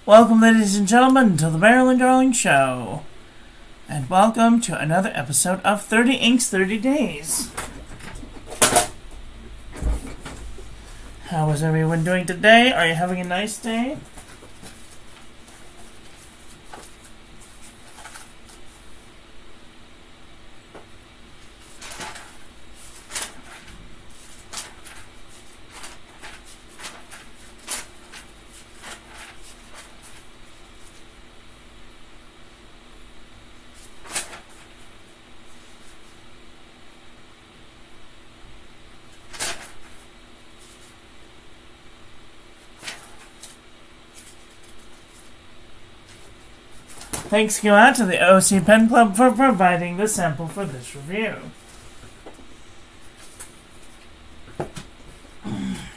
Welcome, ladies and gentlemen, to the Maryland Darling Show. And welcome to another episode of 30 Inks, 30 Days. How is everyone doing today? Are you having a nice day? Thanks go out to the OC Pen Club for providing the sample for this review.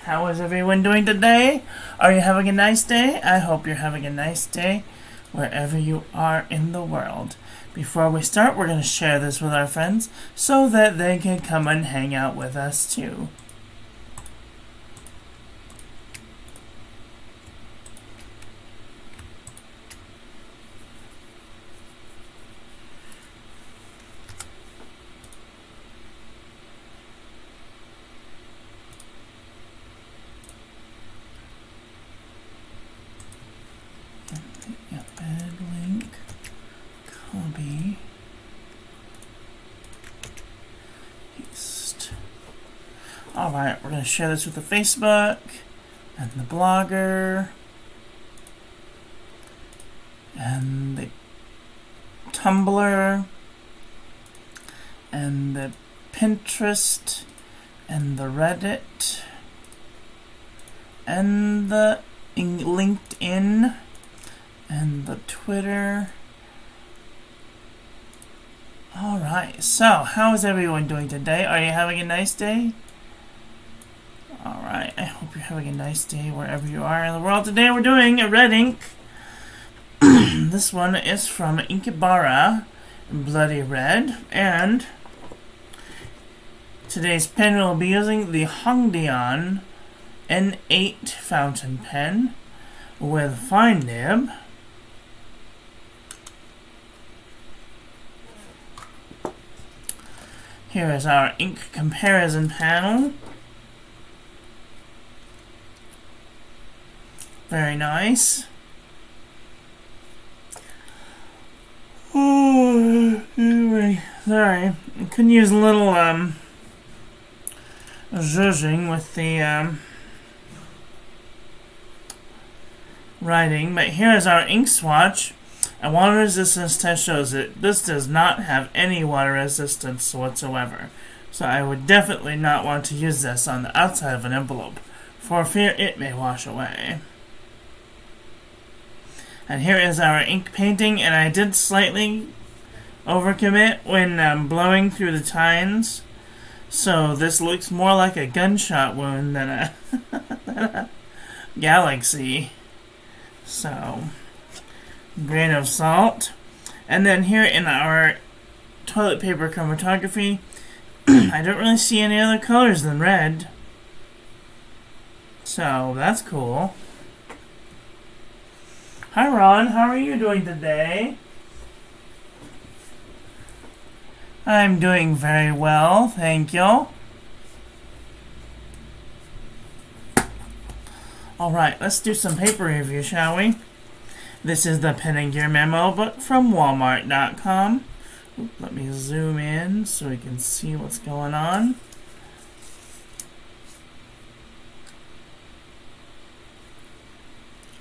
How is everyone doing today? Are you having a nice day? I hope you're having a nice day wherever you are in the world. Before we start, we're going to share this with our friends so that they can come and hang out with us too. Alright, we're going to share this with the Facebook and the Blogger and the Tumblr and the Pinterest and the Reddit and the LinkedIn and the Twitter. Alright, so how is everyone doing today? Are you having a nice day? Alright, I hope you're having a nice day wherever you are in the world. Today we're doing a red ink. This one is from Inkebara, Bloody Red, and today's pen we'll be using the Hongdian N8 fountain pen with fine nib. Here is our ink comparison panel. Very nice. Oh, anyway, sorry. I couldn't use a little zhuzhing with the writing, but here is our ink swatch. And water resistance test shows that this does not have any water resistance whatsoever. So I would definitely not want to use this on the outside of an envelope, for fear it may wash away. And here is our ink painting, and I did slightly overcommit when blowing through the tines. So this looks more like a gunshot wound than a galaxy. So, grain of salt. And then here in our toilet paper chromatography, I don't really see any other colors than red. So, that's cool. Hi Ron, how are you doing today? I'm doing very well, thank you. Alright, let's do some paper review, shall we? This is the Pen and Gear Memo book from Walmart.com. Let me zoom in so we can see what's going on.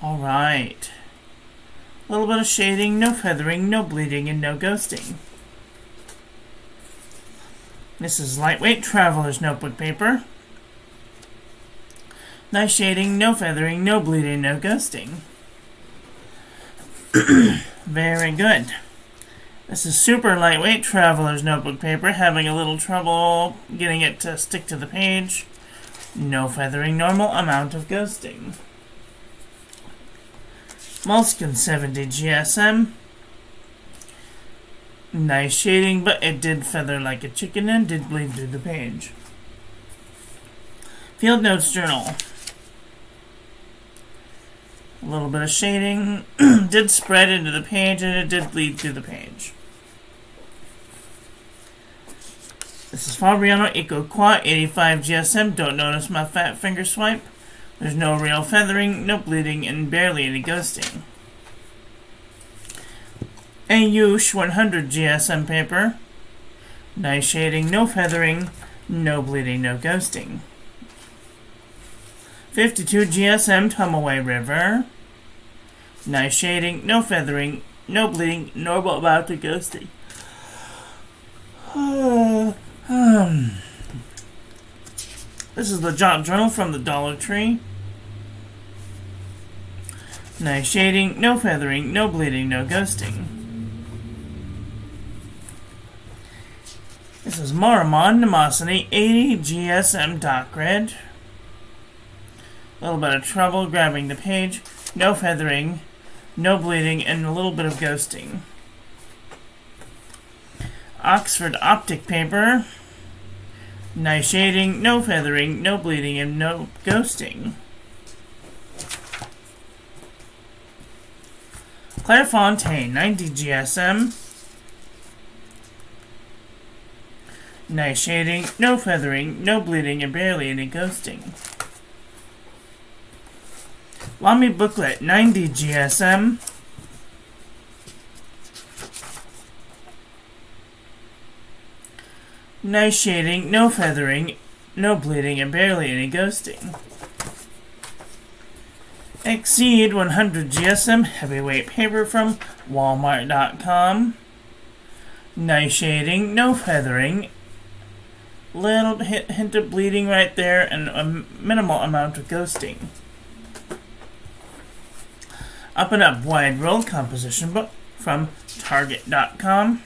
Alright. A little bit of shading, no feathering, no bleeding, and no ghosting. This is lightweight traveler's notebook paper. Nice shading, no feathering, no bleeding, no ghosting. Very good. This is super lightweight traveler's notebook paper, having a little trouble getting it to stick to the page. No feathering, normal amount of ghosting. Moleskine 70 GSM. Nice shading, but it did feather like a chicken and did bleed through the page. Field Notes Journal. A little bit of shading. Did spread into the page and it did bleed through the page. This is Fabriano Eco Qua 85 GSM. Don't notice my fat finger swipe. There's no real feathering, no bleeding, and barely any ghosting. Ayush 100 GSM paper. Nice shading, no feathering, no bleeding, no ghosting. 52 GSM Tumaway River. Nice shading, no feathering, no bleeding, no about to ghosting. This is the Jot Journal from the Dollar Tree. Nice shading, no feathering, no bleeding, no ghosting. This is Maramon Nemosity 80 GSM Dock Red. A little bit of trouble grabbing the page, no feathering, no bleeding, and a little bit of ghosting. Oxford Optic Paper. Nice shading, no feathering, no bleeding, and no ghosting. Clairefontaine 90 GSM. Nice shading, no feathering, no bleeding, and barely any ghosting. Lamy Booklet 90 GSM. Nice shading, no feathering, no bleeding, and barely any ghosting. Exceed 100 GSM heavyweight paper from Walmart.com. Nice shading, no feathering, little hint of bleeding right there, and a minimal amount of ghosting. Up and Up Wide Roll Composition Book from Target.com.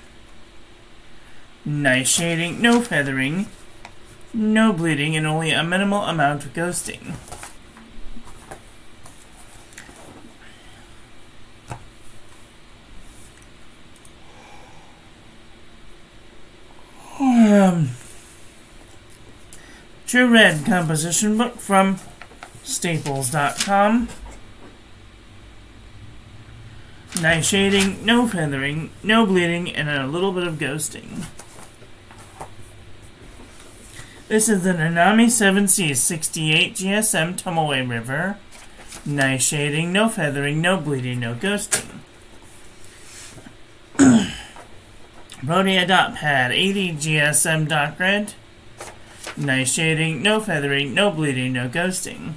Nice shading, no feathering, no bleeding, and only a minimal amount of ghosting. True Red Composition Book from Staples.com. Nice shading, no feathering, no bleeding, and a little bit of ghosting. This is the Nanami 7C 68 GSM Tumaway River. Nice shading, no feathering, no bleeding, no ghosting. Rhodia Dot Pad 80 GSM Dock Red. Nice shading, no feathering, no bleeding, no ghosting.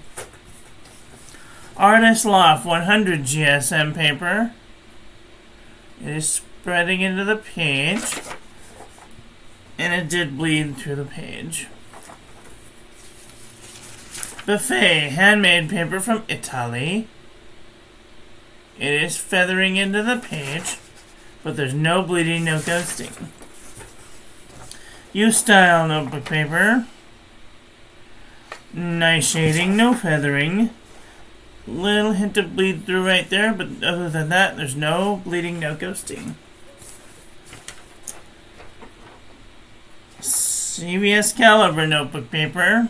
Artist Loft 100 GSM paper. It is spreading into the page, and it did bleed through the page. Buffet handmade paper from Italy. It is feathering into the page, but there's no bleeding, no ghosting. U-Style notebook paper. Nice shading, no feathering. Little hint of bleed through right there, but other than that, there's no bleeding, no ghosting. CVS Caliber notebook paper.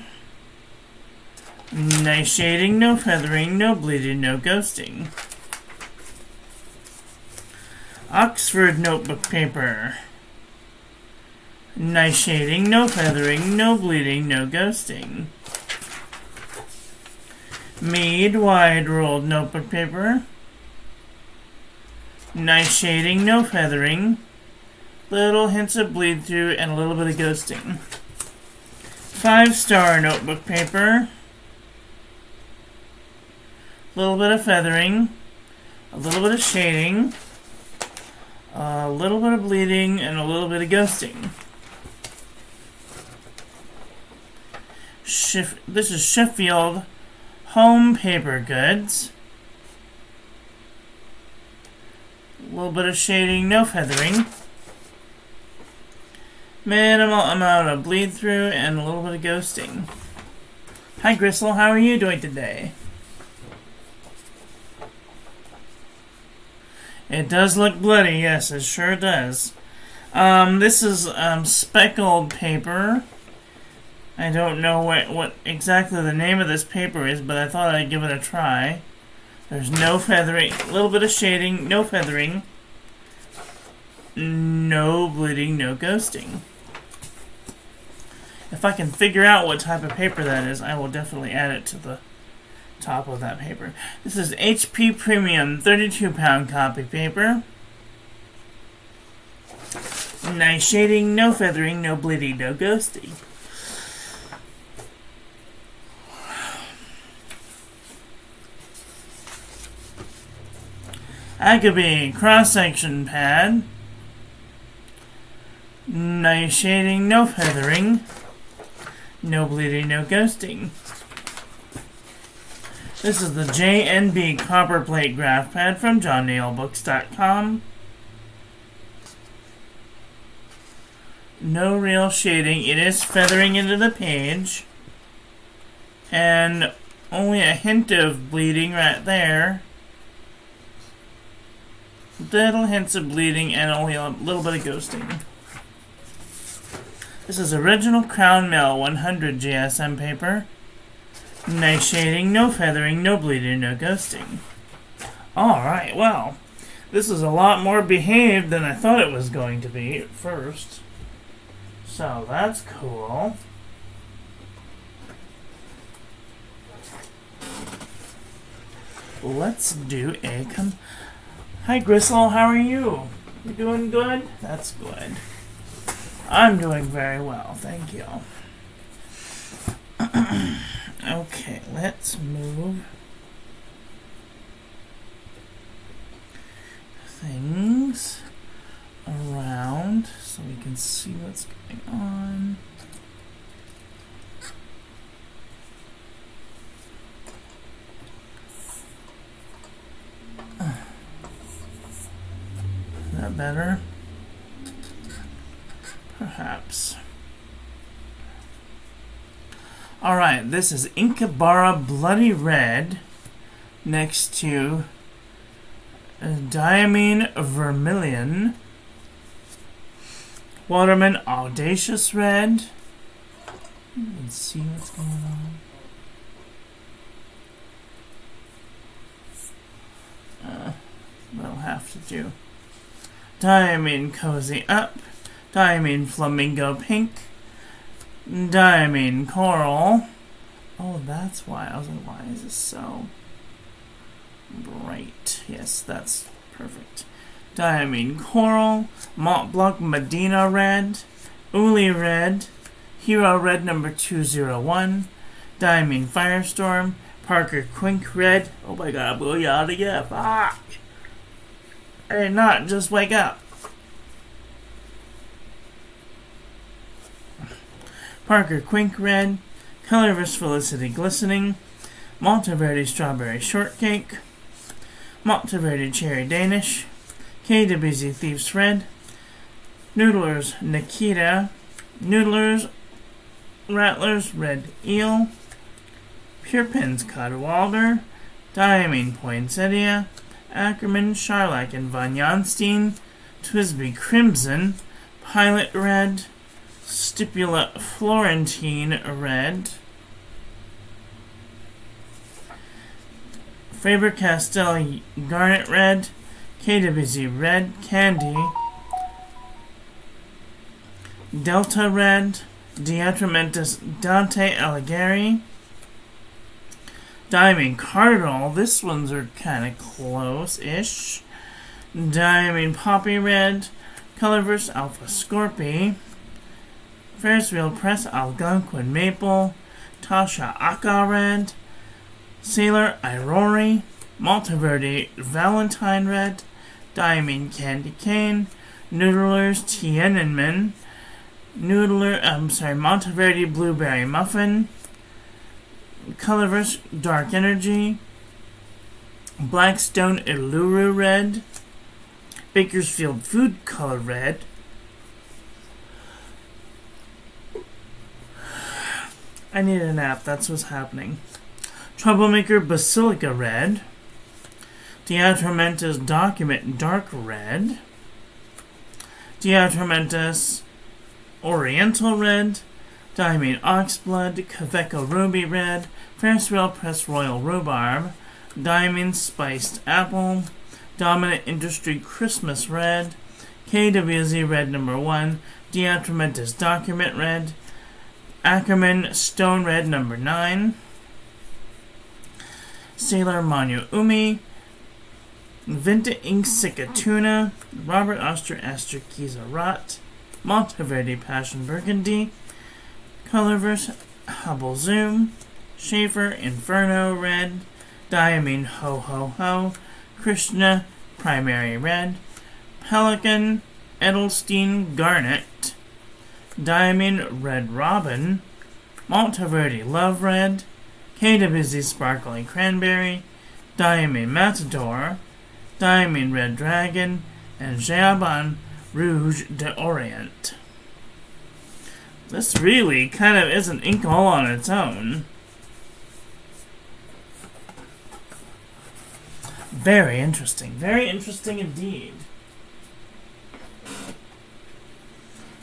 Nice shading, no feathering, no bleeding, no ghosting. Oxford notebook paper. Nice shading, no feathering, no bleeding, no ghosting. Mead wide rolled notebook paper. Nice shading, no feathering. Little hints of bleed through and a little bit of ghosting. 5-star notebook paper. A little bit of feathering. A little bit of shading. A little bit of bleeding and a little bit of ghosting. This is Sheffield Home Paper Goods. A little bit of shading, no feathering. Minimal amount of bleed through and a little bit of ghosting. Hi Gristle, how are you doing today? It does look bloody, yes, it sure does. This is speckled paper. I don't know what exactly the name of this paper is, but I thought I'd give it a try. There's no feathering, a little bit of shading, no feathering, no bleeding, no ghosting. If I can figure out what type of paper that is, I will definitely add it to the top of that paper. This is HP Premium 32-pound copy paper. Nice shading, no feathering, no bleeding, no ghosting. Inkebara cross-section pad. Nice shading, no feathering, no bleeding, no ghosting. This is the J&B copper plate graph pad from johnnailbooks.com. No real shading. It is feathering into the page. And only a hint of bleeding right there. Little hints of bleeding and only a little bit of ghosting. This is original Crown Mill 100 GSM paper. Nice shading, no feathering, no bleeding, no ghosting. Alright, well, this is a lot more behaved than I thought it was going to be at first. So that's cool. Let's do a Hi Gristle, how are you? You doing good? That's good. I'm doing very well, thank you. Okay, let's move things around so we can see what's going on. Is that better? Perhaps. Alright, this is Inkebara Bloody Red next to Diamine Vermilion, Waterman Audacious Red. Let's see what's going on. That'll have to do. Diamine Cozy Up, Diamine Flamingo Pink, Diamine Coral. Oh, that's why. I was like, why is this so bright? Yes, that's perfect. Diamine Coral, Mont Blanc Medina Red, Uli Red, Hero Red number 201, Diamine Firestorm, Parker Quink Red. Oh my god, booyah, yeah, fuck! I did not just wake up. Parker Quink Red, Colorverse Felicity Glistening, Monteverde Strawberry Shortcake, Monteverde Cherry Danish, KWZ Thieves Red, Noodlers Nikita, Noodlers Rattlers Red Eel, Pure Pins Cadwalder, Diamine Poinsettia, Ackerman Charlac and Von Janstein, Twisby Crimson, Pilot Red, Stipula Florentine Red, Faber-Castell Garnet Red, KWZ Red Candy, Delta Red, Diatramentus Dante Alighieri, Diamine Cardinal. This ones are kind of close-ish. Diamine Poppy Red, Colorverse Alpha Scorpy, Ferris Wheel Press Algonquin Maple, Tasha Aka Red, Sailor Irori, Monteverde Valentine Red, Diamine Candy Cane, Noodlers Tiananmen, Monteverde Blueberry Muffin, Colorverse Dark Energy, Blackstone Iluru Red, Bakersfield Food Color Red, I need a nap, that's what's happening. Troublemaker Basilica Red, Diatramentus Document Dark Red, Diatramentus Oriental Red, Diamine Oxblood, Kaveco Ruby Red, Ferris Wheel Press Royal Rhubarb, Diamond Spiced Apple, Dominant Industry Christmas Red, KWZ Red number 1, Diatramentus Document Red, Ackerman Stone Red number 9, Sailor Manu Umi, Vinta Ink Sika Tuna, Robert Oster Aster Kiza Rot, Monteverde Passion Burgundy, Colorverse Hubble Zoom, Schaefer Inferno Red, Diamine Ho Ho Ho, Krishna Primary Red, Pelican Edelstein Garnet, Diamond Red Robin, Monteverde Love Red, KWZ Sparkling Cranberry, Diamond Matador, Diamond Red Dragon, and Jaban Rouge d'Orient. This really kind of is an ink all on its own. Very interesting indeed.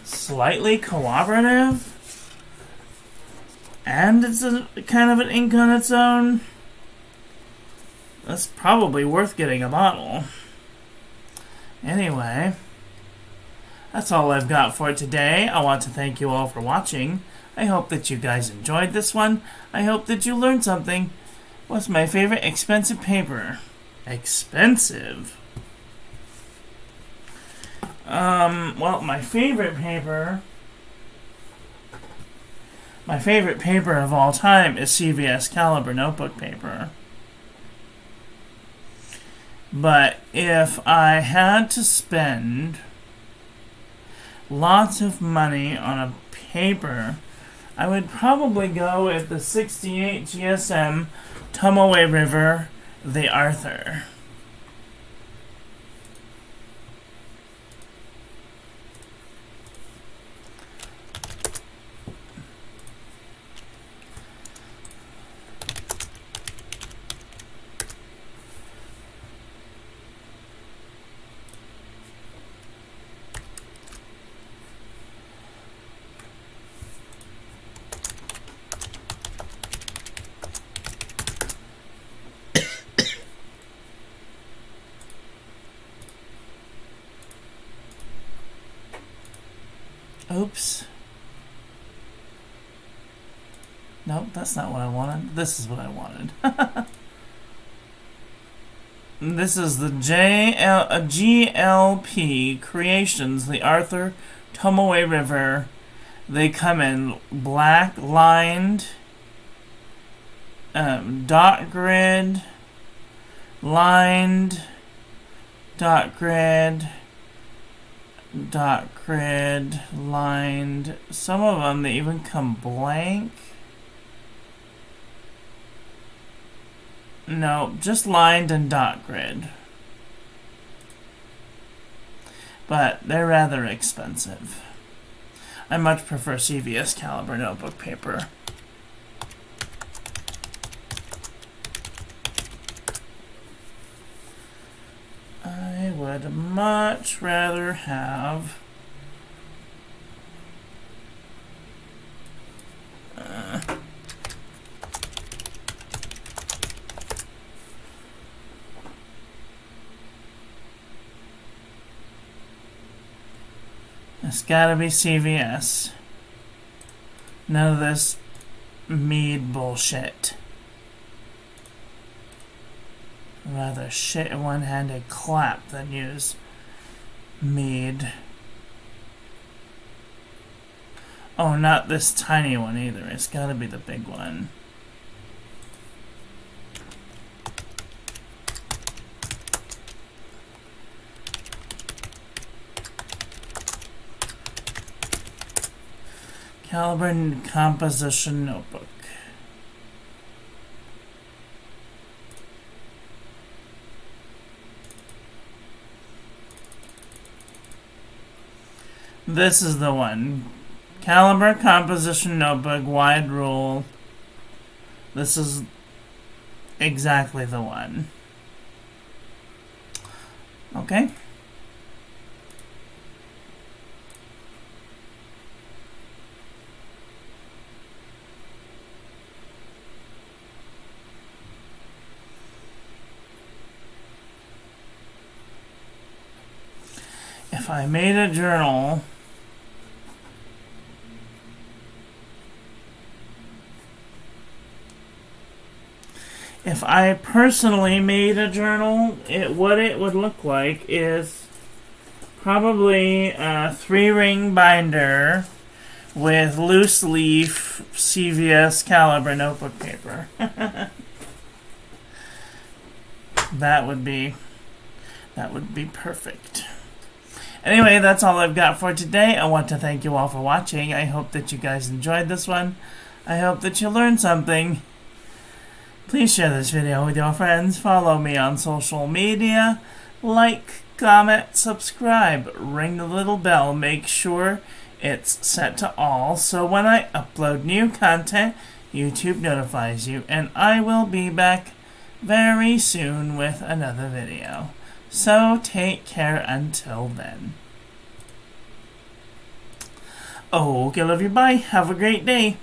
Slightly cooperative, and it's a kind of an ink on its own. That's probably worth getting a bottle. Anyway, that's all I've got for today. I want to thank you all for watching. I hope that you guys enjoyed this one. I hope that you learned something. What's my favorite expensive paper? Expensive? Well, my favorite paper of all time is CVS Caliber notebook paper. But if I had to spend lots of money on a paper, I would probably go with the 68 GSM Tomoe River, the Arthur. Oops. Nope, that's not what I wanted. This is what I wanted. This is the GLP Creations, the Arthur Tomoe River. They come in black lined, dot grid, lined, dot grid, lined. Some of them, they even come blank. No, just lined and dot grid. But they're rather expensive. I much prefer CVS Caliber notebook paper. I would much rather have it's gotta be CVS. None of this mead bullshit. Rather shit one-handed clap than use mead. Oh, not this tiny one either. It's gotta be the big one. Caliber Composition Notebook. This is the one. Caliber Composition Notebook, wide rule. This is exactly the one. Okay. if I made a journal, if I personally made a journal, what it would look like is probably a 3-ring binder with loose leaf CVS caliber notebook paper. That would be perfect. Anyway, that's all I've got for today. I want to thank you all for watching. I hope that you guys enjoyed this one. I hope that you learned something. Please share this video with your friends. Follow me on social media. Like, comment, subscribe. Ring the little bell. Make sure it's set to all, so when I upload new content, YouTube notifies you. And I will be back very soon with another video. So take care until then. Okay, love you, bye. Have a great day.